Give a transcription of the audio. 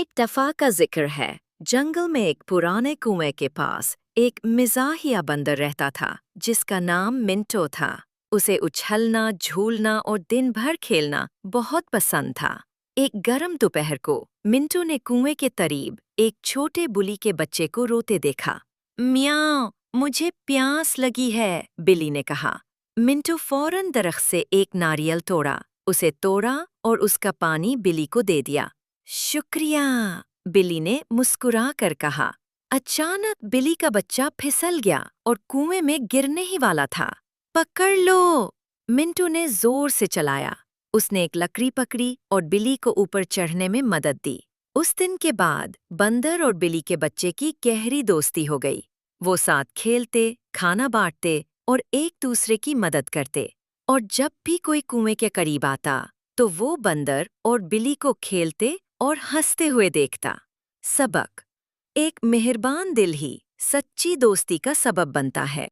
एक दफा का जिक्र है। जंगल में एक पुराने कुएं के पास एक मिजाहिया बंदर रहता था जिसका नाम मिंटो था। उसे उछलना, झूलना और दिन भर खेलना बहुत पसंद था। एक गर्म दोपहर को मिंटो ने कुएं के करीब एक छोटे बुली के बच्चे को रोते देखा। म्याऊं, मुझे प्यास लगी है, बिल्ली ने कहा। मिंटो फौरन दरख्त से एक नारियल तोड़ा, उसे तोड़ा और उसका पानी बिल्ली को दे दिया। शुक्रिया, बिल्ली ने मुस्कुरा कर कहा। अचानक बिल्ली का बच्चा फिसल गया और कुएं में गिरने ही वाला था। पकड़ लो! मिंटू ने जोर से चलाया। उसने एक लकड़ी पकड़ी और बिल्ली को ऊपर चढ़ने में मदद दी। उस दिन के बाद बंदर और बिल्ली के बच्चे की गहरी दोस्ती हो गई। वो साथ खेलते, खाना बांटते और एक दूसरे की मदद करते। और जब भी कोई कुएं के करीब आता, तो वो बंदर और बिल्ली को खेलते और हंसते हुए देखता। सबक: एक मेहरबान दिल ही सच्ची दोस्ती का सबब बनता है।